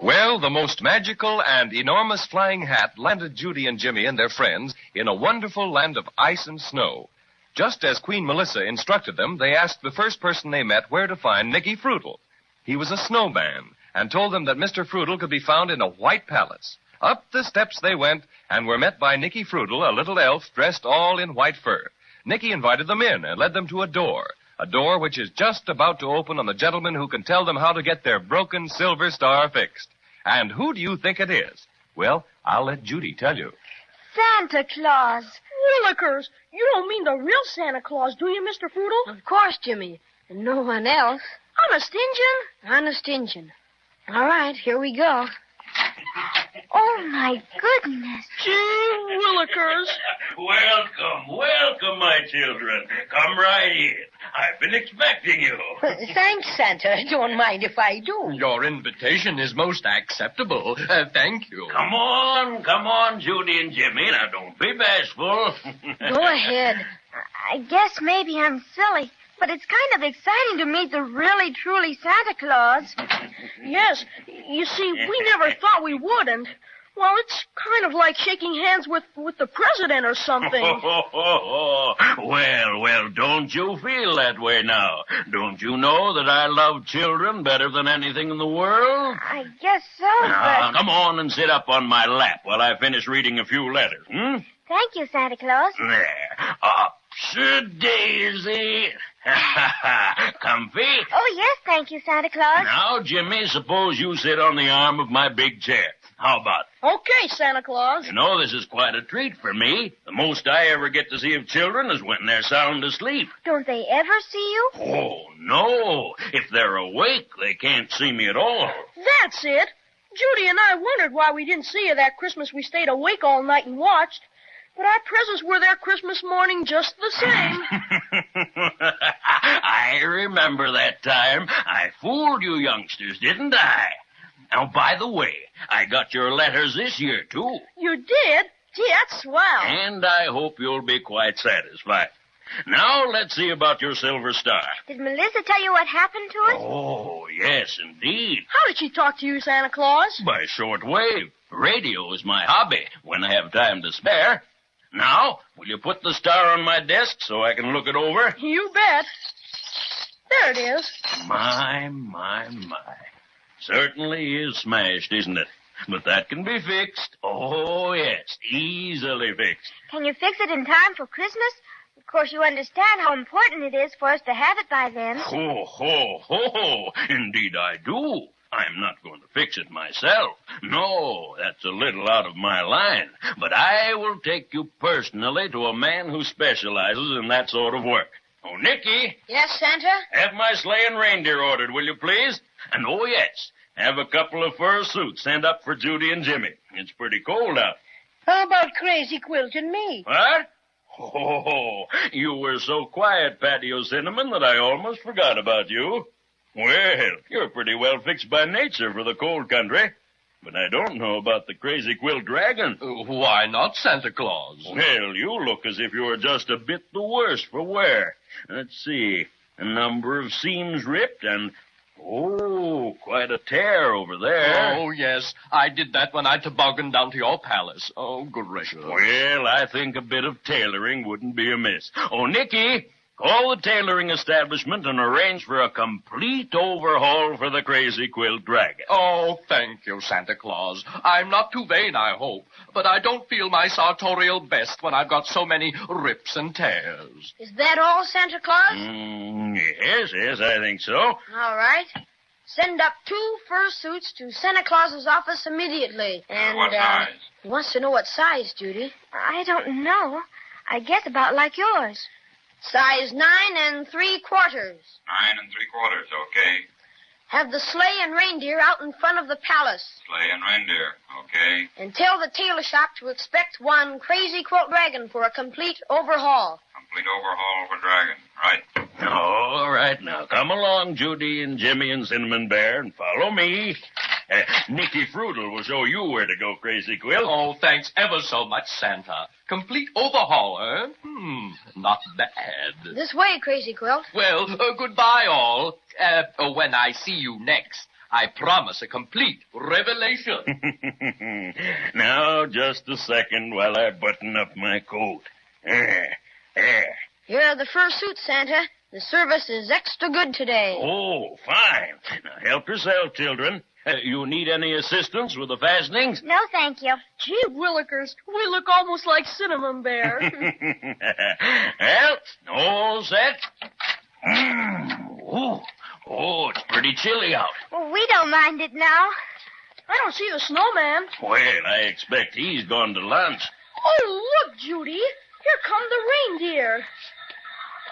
Well, the most magical and enormous flying hat landed Judy and Jimmy and their friends in a wonderful land of ice and snow. Just as Queen Melissa instructed them, they asked the first person they met where to find Nicky Fruitle. He was a snowman and told them that Mr. Fruitle could be found in a white palace. Up the steps they went and were met by Nicky Fruitle, a little elf dressed all in white fur. Nicky invited them in and led them to a door which is just about to open on the gentleman who can tell them how to get their broken silver star fixed. And who do you think it is? Well, I'll let Judy tell you. Santa Claus. Willikers, you don't mean the real Santa Claus, do you, Mr. Fruitle? Of course, Jimmy. And no one else. Honest Injun? Honest Injun. All right, here we go. Oh, my goodness. Gee, Willikers. Welcome, my children. Come right in. I've been expecting you. Thanks, Santa. Don't mind if I do. Your invitation is most acceptable. Thank you. Come on, Judy and Jimmy. Now, don't be bashful. Go ahead. I guess maybe I'm silly, but it's kind of exciting to meet the really, truly Santa Claus. Yes, you see, we never thought we would, and, well, it's kind of like shaking hands with the president or something. Well, don't you feel that way now? Don't you know that I love children better than anything in the world? I guess so, Now, but... come on and sit up on my lap while I finish reading a few letters, Thank you, Santa Claus. There. Upsy-daisy. Comfy? Oh, yes, thank you, Santa Claus. Now, Jimmy, suppose you sit on the arm of my big chair. How about it? Okay, Santa Claus. You know, this is quite a treat for me. The most I ever get to see of children is when they're sound asleep. Don't they ever see you? Oh, no. If they're awake, they can't see me at all. That's it. Judy and I wondered why we didn't see you that Christmas we stayed awake all night and watched. But our presents were there Christmas morning just the same. I remember that time. I fooled you youngsters, didn't I? Now, by the way, I got your letters this year, too. You did? Gee, that's swell. And I hope you'll be quite satisfied. Now, let's see about your silver star. Did Melissa tell you what happened to us? Oh, yes, indeed. How did she talk to you, Santa Claus? By shortwave. Radio is my hobby when I have time to spare. Now, will you put the star on my desk so I can look it over? You bet. There it is. My. Certainly is smashed, isn't it? But that can be fixed. Oh, yes, easily fixed. Can you fix it in time for Christmas? Of course, you understand how important it is for us to have it by then. Ho. Indeed I do. I'm not going to fix it myself. No, that's a little out of my line. But I will take you personally to a man who specializes in that sort of work. Oh, Nicky. Yes, Santa? Have my sleigh and reindeer ordered, will you please? And oh, yes, have a couple of fur suits sent up for Judy and Jimmy. It's pretty cold out. How about Crazy Quilt and me? What? Oh, you were so quiet, Patio Cinnamon, that I almost forgot about you. Well, you're pretty well fixed by nature for the cold country. But I don't know about the Crazy Quilt Dragon. Why not, Santa Claus? Well, you look as if you were just a bit the worse for wear. Let's see. A number of seams ripped and... Oh, quite a tear over there. Oh, yes. I did that when I tobogganed down to your palace. Oh, gracious. Well, I think a bit of tailoring wouldn't be amiss. Oh, Nicky, call the tailoring establishment and arrange for a complete overhaul for the Crazy Quilt Dragon. Oh, thank you, Santa Claus. I'm not too vain, I hope, but I don't feel my sartorial best when I've got so many rips and tears. Is that all, Santa Claus? Yes, I think so. All right. Send up 2 fur suits to Santa Claus's office immediately. And, what size? He wants to know what size, Judy. I don't know. I guess about like yours. Size 9 3/4. 9 3/4, okay. Have the sleigh and reindeer out in front of the palace. Sleigh and reindeer, okay. And tell the tailor shop to expect one Crazy Quilt Dragon for a complete overhaul. Complete overhaul for Dragon, right. All right, now come along, Judy and Jimmy and Cinnamon Bear, and follow me. Nicky Fruitle will show you where to go, Crazy Quilt. Oh, thanks ever so much, Santa. Complete overhaul, eh? Not bad. This way, Crazy Quilt. Well, goodbye, all. When I see you next. I promise a complete revelation. Now, just a second while I button up my coat. There. Here are the fur suits, Santa. The service is extra good today. Oh, fine. Now, help yourself, children. You need any assistance with the fastenings? No, thank you. Gee willikers, we look almost like Cinnamon Bear. Well, all set. Oh, it's pretty chilly out. Well, we don't mind it now. I don't see the snowman. Well, I expect he's gone to lunch. Oh, look, Judy. Here come the reindeer.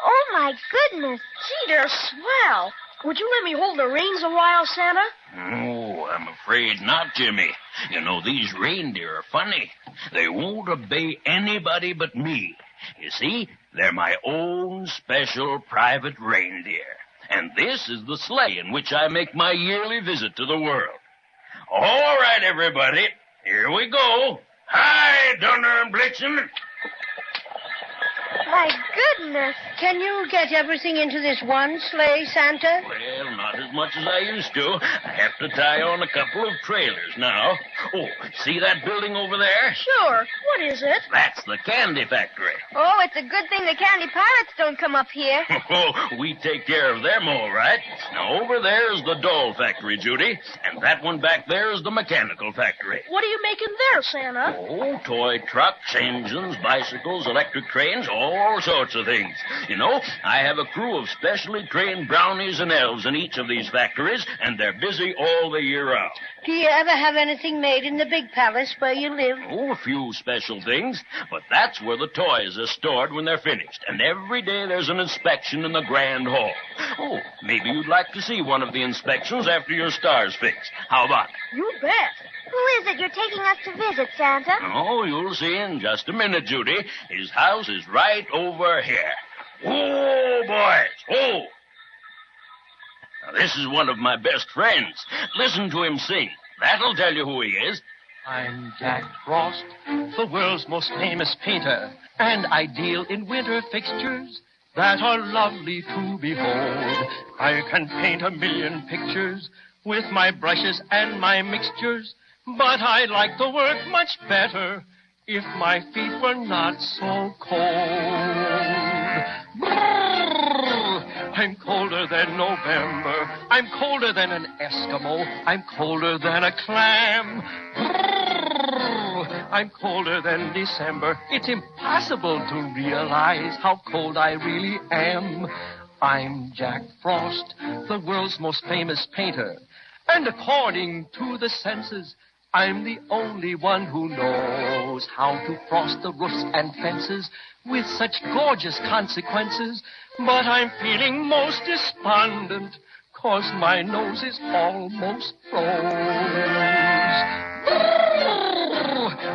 Oh, my goodness. Gee, they're swell. Would you let me hold the reins a while, Santa? Oh, I'm afraid not, Jimmy. You know, these reindeer are funny. They won't obey anybody but me. You see, they're my own special private reindeer. And this is the sleigh in which I make my yearly visit to the world. All right, everybody. Here we go. Hi, Donner and Blitzen. My goodness. Can you get everything into this one sleigh, Santa? Well, not as much as I used to. I have to tie on a couple of trailers now. Oh, see that building over there? Sure. What is it? That's the candy factory. Oh, it's a good thing the candy pirates don't come up here. Oh, we take care of them all right. Now, over there is the doll factory, Judy, and that one back there is the mechanical factory. What are you making there, Santa? Oh, toy trucks, engines, bicycles, electric trains, all sorts of things. You know, I have a crew of specially trained brownies and elves in each of these factories, and they're busy all the year round. Do you ever have anything made in the big palace where you live? Oh, a few special things, but that's where the toys are stored when they're finished. And every day there's an inspection in the grand hall. Oh, maybe you'd like to see one of the inspections after your star's fixed. How about it? You bet. Who is it you're taking us to visit, Santa? Oh, you'll see in just a minute, Judy. His house is right over here. Oh, boys. Oh. Now, this is one of my best friends. Listen to him sing. That'll tell you who he is. I'm Jack Frost, the world's most famous painter, and I deal in winter fixtures that are lovely to behold. I can paint 1,000,000 pictures with my brushes and my mixtures, but I like the work much better if my feet were not so cold. Brrr, I'm colder than November. I'm colder than an Eskimo. I'm colder than a clam. Brrr, I'm colder than December. It's impossible to realize how cold I really am. I'm Jack Frost, the world's most famous painter. And according to the census, I'm the only one who knows how to frost the roofs and fences with such gorgeous consequences. But I'm feeling most despondent, 'cause my nose is almost froze.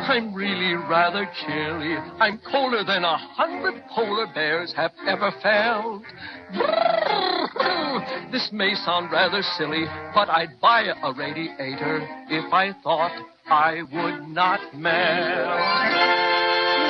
I'm really rather chilly. I'm colder than 100 polar bears have ever felt. This may sound rather silly, but I'd buy a radiator if I thought I would not melt.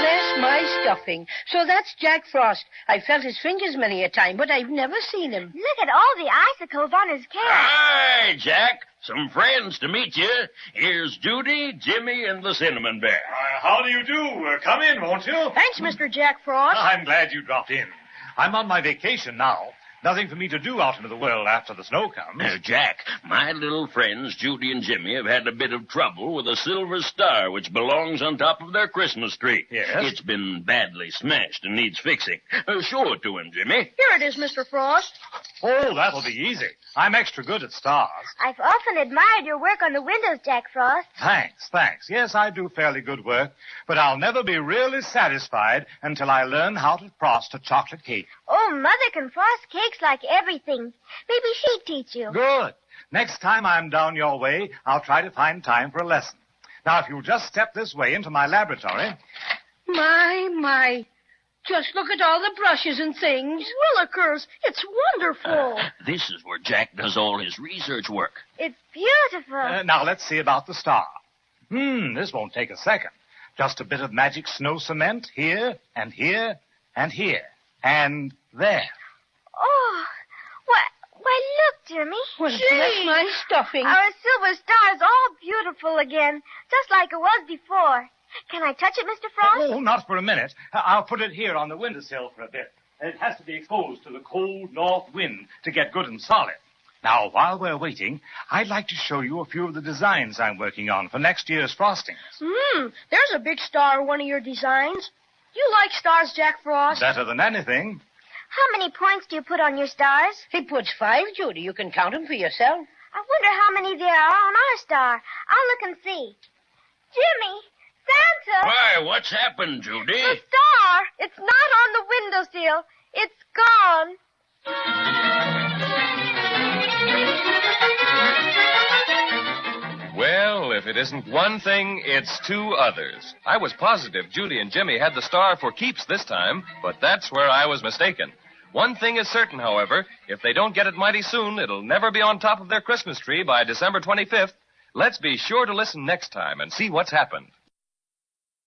Bless my stuffing. So that's Jack Frost. I felt his fingers many a time, but I've never seen him. Look at all the icicles on his cap. Hi, Jack. Some friends to meet you. Here's Judy, Jimmy, and the Cinnamon Bear. How do you do? Come in, won't you? Thanks, Mr. Jack Frost. I'm glad you dropped in. I'm on my vacation now. Nothing for me to do out into the world after the snow comes. Jack, my little friends, Judy and Jimmy, have had a bit of trouble with a silver star which belongs on top of their Christmas tree. Yes? It's been badly smashed and needs fixing. Show it to him, Jimmy. Here it is, Mr. Frost. Oh, that'll be easy. I'm extra good at stars. I've often admired your work on the windows, Jack Frost. Thanks. Yes, I do fairly good work, but I'll never be really satisfied until I learn how to frost a chocolate cake. Oh, Mother can frost cakes like everything. Maybe she'd teach you. Good. Next time I'm down your way, I'll try to find time for a lesson. Now, if you'll just step this way into my laboratory. My. Just look at all the brushes and things. Willikers, it's wonderful. This is where Jack does all his research work. It's beautiful. Now, let's see about the star. This won't take a second. Just a bit of magic snow cement here, and here, and here, and there. Oh, why, look, Jimmy. Well, bless my stuffing. Our silver star is all beautiful again, just like it was before. Can I touch it, Mr. Frost? Oh, not for a minute. I'll put it here on the windowsill for a bit. It has to be exposed to the cold north wind to get good and solid. Now, while we're waiting, I'd like to show you a few of the designs I'm working on for next year's frostings. There's a big star in one of your designs. You like stars, Jack Frost? Better than anything. How many points do you put on your stars? He puts 5, Judy. You can count them for yourself. I wonder how many there are on our star. I'll look and see. Jimmy, Santa! Why, what's happened, Judy? The star! It's not on the windowsill. It's gone. Well, if it isn't one thing, it's two others. I was positive Judy and Jimmy had the star for keeps this time, but that's where I was mistaken. One thing is certain, however, if they don't get it mighty soon, it'll never be on top of their Christmas tree by December 25th. Let's be sure to listen next time and see what's happened.